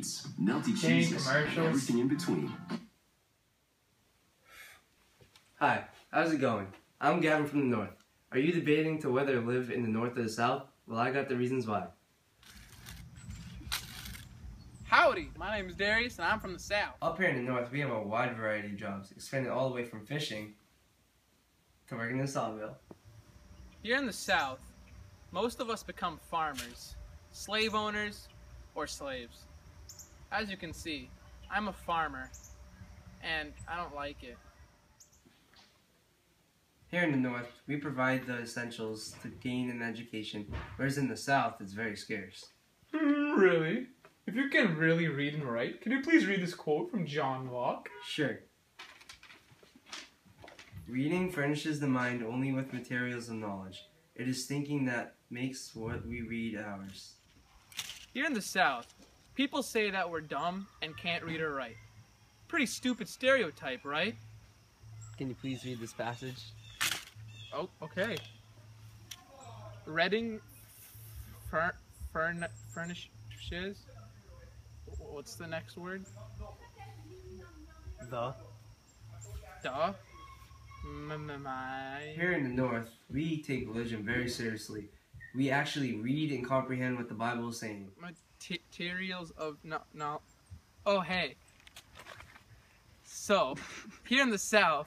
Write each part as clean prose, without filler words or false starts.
meats, melty cheeses, and everything in between. Hi, how's it going? I'm Gavin from the North. Are you debating to whether to live in the North or the South? Well, I got the reasons why. Howdy, my name is Darius and I'm from the South. Up here in the North, we have a wide variety of jobs, expanding all the way from fishing to working in the sawmill. Here in the South, most of us become farmers, slave owners, or slaves. As you can see, I'm a farmer, and I don't like it. Here in the North, we provide the essentials to gain an education, whereas in the South, it's very scarce. Really? If you can really read and write, can you please read this quote from John Locke? Sure. Reading furnishes the mind only with materials of knowledge. It is thinking that makes what we read ours. Here in the South, people say that we're dumb and can't read or write. Pretty stupid stereotype, right? Can you please read this passage? Oh, okay. Reading furnishes. What's the next word? The. Duh. Here in the North, we take religion very seriously. We actually read and comprehend what the Bible is saying. Materials of no. Oh, hey. So, here in the South,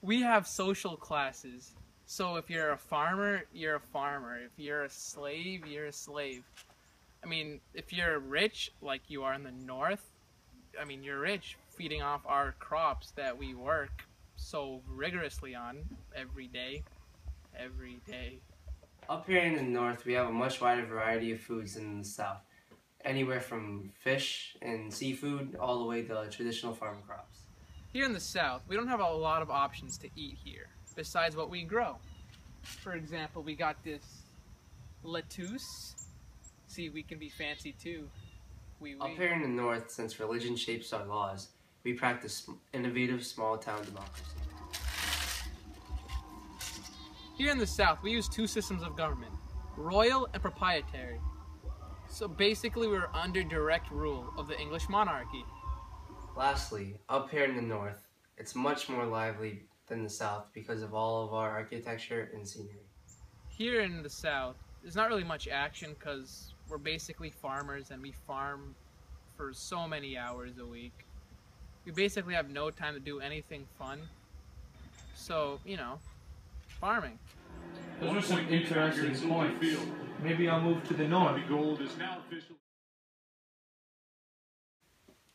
we have social classes. So if you're a farmer, you're a farmer. If you're a slave, you're a slave. I mean, if you're rich, like you are in the North, I mean, you're rich, feeding off our crops that we work so rigorously on every day. Up here in the North, we have a much wider variety of foods than in the South. Anywhere from fish and seafood all the way to traditional farm crops. Here in the South, we don't have a lot of options to eat here, besides what we grow. For example, we got this lettuce. See, we can be fancy too. Up here in the North, since religion shapes our laws, we practice innovative small-town democracy. Here in the South, we use two systems of government, royal and proprietary. So basically, we're under direct rule of the English monarchy. Lastly, up here in the North, it's much more lively than the South because of all of our architecture and scenery. Here in the South, there's not really much action because we're basically farmers and we farm for so many hours a week. We basically have no time to do anything fun. So, you know, farming. Those are some interesting points. Maybe I'll move to the North.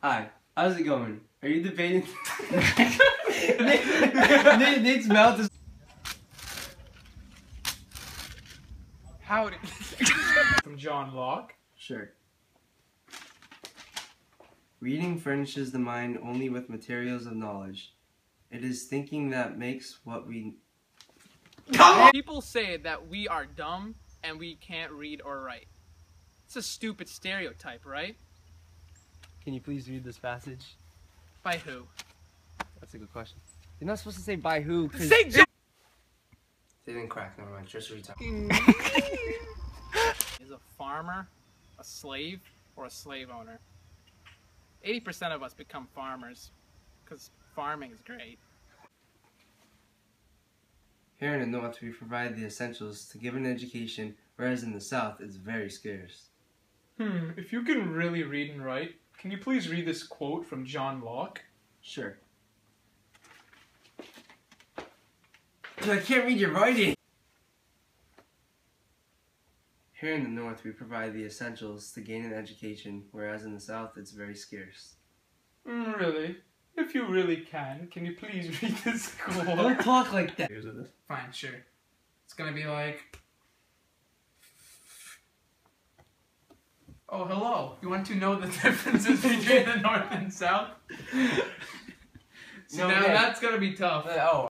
Hi, how's it going? Are you debating? Nate's mouth is... Howdy. From John Locke? Sure. Reading furnishes the mind only with materials of knowledge. It is thinking that makes what we... People say that we are dumb and we can't read or write. It's a stupid stereotype, right? Can you please read this passage? By who? That's a good question. You're not supposed to say by who. Say They didn't crack, never mind. Just retard. Is a farmer a slave or a slave owner? 80% of us become farmers because farming is great. Here in the North, we provide the essentials to give an education, whereas in the South, it's very scarce. If you can really read and write, can you please read this quote from John Locke? Sure. I can't read your writing! Here in the North, we provide the essentials to gain an education, whereas in the South, it's very scarce. Really? If you really can you please read this quote? Don't talk like that! Fine, sure. It's gonna be like... Oh, hello. You want to know the differences between the North and South? So now that's gonna be tough. Oh.